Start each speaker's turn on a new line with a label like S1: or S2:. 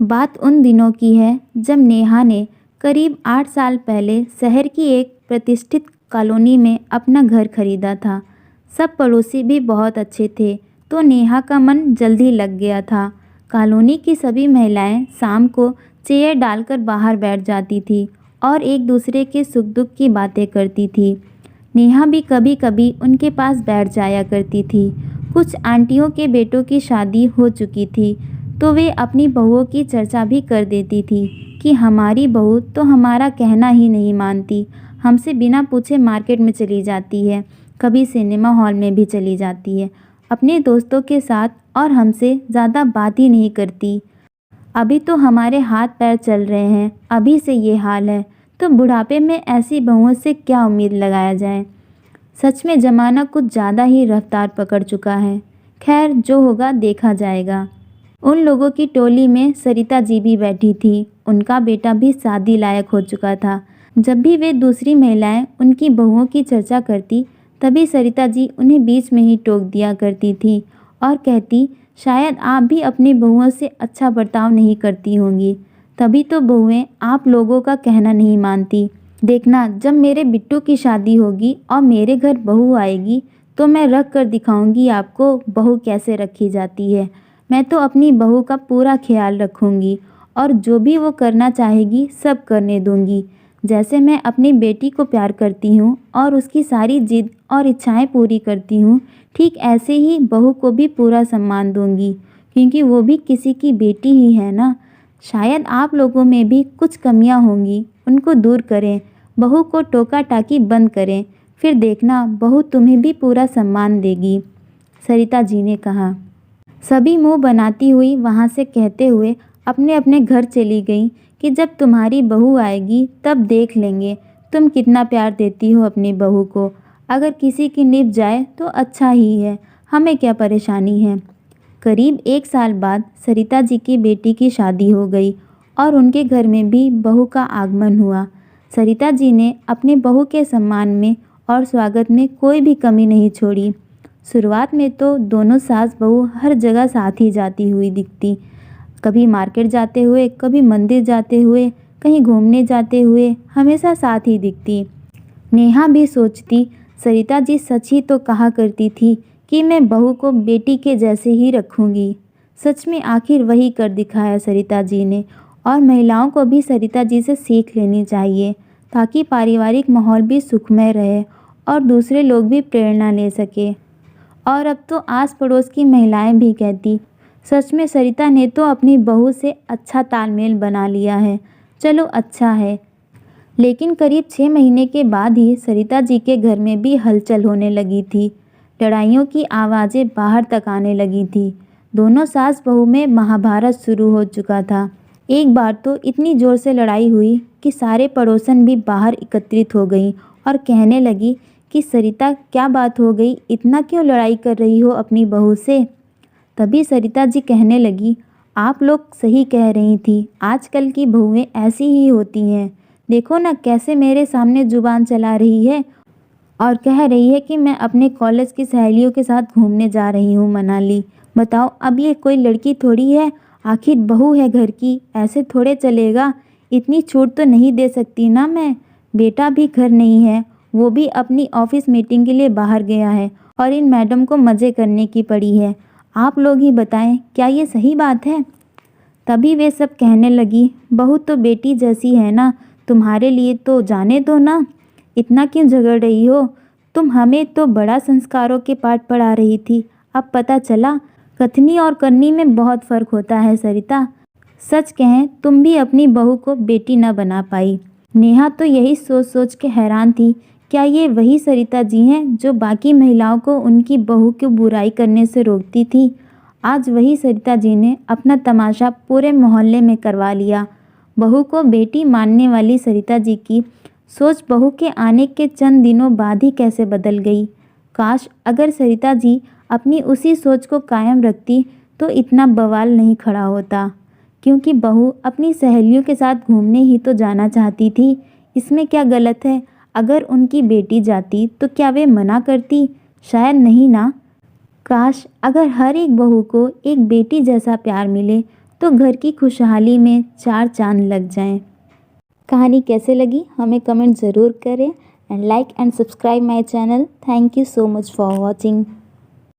S1: बात उन दिनों की है जब नेहा ने करीब 8 साल पहले शहर की एक प्रतिष्ठित कॉलोनी में अपना घर खरीदा था। सब पड़ोसी भी बहुत अच्छे थे, तो नेहा का मन जल्दी लग गया था। कॉलोनी की सभी महिलाएं शाम को चेयर डालकर बाहर बैठ जाती थी और एक दूसरे के सुख दुख की बातें करती थी। नेहा भी कभी कभी उनके पास बैठ जाया करती थी। कुछ आंटियों के बेटों की शादी हो चुकी थी, तो वे अपनी बहुओं की चर्चा भी कर देती थी कि हमारी बहू तो हमारा कहना ही नहीं मानती, हमसे बिना पूछे मार्केट में चली जाती है, कभी सिनेमा हॉल में भी चली जाती है, अपने दोस्तों के साथ, और हमसे ज़्यादा बात ही नहीं करती। अभी तो हमारे हाथ पैर चल रहे हैं, अभी से ये हाल है, तो बुढ़ापे में ऐसी बहुओं से क्या उम्मीद लगाया जाए। सच में ज़माना कुछ ज़्यादा ही रफ्तार पकड़ चुका है। खैर, जो होगा देखा जाएगा। उन लोगों की टोली में सरिता जी भी बैठी थी। उनका बेटा भी शादी लायक हो चुका था। जब भी वे दूसरी महिलाएं उनकी बहुओं की चर्चा करती, तभी सरिता जी उन्हें बीच में ही टोक दिया करती थी और कहती, शायद आप भी अपनी बहुओं से अच्छा बर्ताव नहीं करती होंगी, तभी तो बहुएं आप लोगों का कहना नहीं मानती। देखना, जब मेरे बिट्टू की शादी होगी और मेरे घर बहू आएगी, तो मैं रख कर दिखाऊंगी आपको बहू कैसे रखी जाती है। मैं तो अपनी बहू का पूरा ख्याल रखूंगी और जो भी वो करना चाहेगी सब करने दूंगी। जैसे मैं अपनी बेटी को प्यार करती हूँ और उसकी सारी जिद और इच्छाएं पूरी करती हूँ, ठीक ऐसे ही बहू को भी पूरा सम्मान दूंगी, क्योंकि वो भी किसी की बेटी ही है ना। शायद आप लोगों में भी कुछ कमियां होंगी, उनको दूर करें, बहू को टोका टाकी बंद करें, फिर देखना बहू तुम्हें भी पूरा सम्मान देगी, सरिता जी ने कहा। सभी मुंह बनाती हुई वहां से कहते हुए अपने अपने घर चली गईं कि जब तुम्हारी बहू आएगी तब देख लेंगे तुम कितना प्यार देती हो अपनी बहू को। अगर किसी की निभ जाए तो अच्छा ही है, हमें क्या परेशानी है। करीब 1 साल बाद सरिता जी की बेटी की शादी हो गई और उनके घर में भी बहू का आगमन हुआ। सरिता जी ने अपने बहू के सम्मान में और स्वागत में कोई भी कमी नहीं छोड़ी। शुरुआत में तो दोनों सास बहू हर जगह साथ ही जाती हुई दिखती, कभी मार्केट जाते हुए, कभी मंदिर जाते हुए, कहीं घूमने जाते हुए, हमेशा साथ ही दिखती। नेहा भी सोचती, सरिता जी सच ही तो कहा करती थी कि मैं बहू को बेटी के जैसे ही रखूंगी। सच में आखिर वही कर दिखाया सरिता जी ने, और महिलाओं को भी सरिता जी से सीख लेनी चाहिए, ताकि पारिवारिक माहौल भी सुखमय रहे और दूसरे लोग भी प्रेरणा ले सके। और अब तो आस पड़ोस की महिलाएं भी कहती, सच में सरिता ने तो अपनी बहू से अच्छा तालमेल बना लिया है। चलो अच्छा है। लेकिन करीब 6 महीने के बाद ही सरिता जी के घर में भी हलचल होने लगी थी। लड़ाइयों की आवाज़ें बाहर तक आने लगी थी। दोनों सास बहू में महाभारत शुरू हो चुका था। एक बार तो इतनी ज़ोर से लड़ाई हुई कि सारे पड़ोसन भी बाहर एकत्रित हो गई और कहने लगी कि सरिता क्या बात हो गई, इतना क्यों लड़ाई कर रही हो अपनी बहू से। तभी सरिता जी कहने लगी, आप लोग सही कह रही थी, आजकल की बहुएं ऐसी ही होती हैं। देखो ना कैसे मेरे सामने जुबान चला रही है और कह रही है कि मैं अपने कॉलेज की सहेलियों के साथ घूमने जा रही हूँ मनाली। बताओ, अब ये कोई लड़की थोड़ी है, आखिर बहू है घर की, ऐसे थोड़े चलेगा। इतनी छूट तो नहीं दे सकती ना मैं। बेटा भी घर नहीं है, वो भी अपनी ऑफिस मीटिंग के लिए बाहर गया है और इन मैडम को मज़े करने की पड़ी है। आप लोग ही बताएं, क्या ये सही बात है। तभी वे सब कहने लगी, बहू तो बेटी जैसी है ना, तुम्हारे लिए तो जाने दो ना, इतना क्यों झगड़ रही हो। तुम हमें तो बड़ा संस्कारों के पाठ पढ़ा रही थी, अब पता चला कथनी और करनी में बहुत फ़र्क होता है सरिता। सच कहें, तुम भी अपनी बहू को बेटी न बना पाई। नेहा तो यही सोच सोच के हैरान थी, क्या ये वही सरिता जी हैं जो बाकी महिलाओं को उनकी बहू की बुराई करने से रोकती थी। आज वही सरिता जी ने अपना तमाशा पूरे मोहल्ले में करवा लिया। बहू को बेटी मानने वाली सरिता जी की सोच बहू के आने के चंद दिनों बाद ही कैसे बदल गई। काश अगर सरिता जी अपनी उसी सोच को कायम रखती तो इतना बवाल नहीं खड़ा होता, क्योंकि बहू अपनी सहेलियों के साथ घूमने ही तो जाना चाहती थी। इसमें क्या गलत है। अगर उनकी बेटी जाती तो क्या वे मना करती? शायद नहीं ना। काश अगर हर एक बहू को एक बेटी जैसा प्यार मिले तो घर की खुशहाली में 4 चाँद लग जाएं। कहानी कैसे लगी हमें कमेंट ज़रूर करें and like and subscribe my channel. Thank you so much for watching.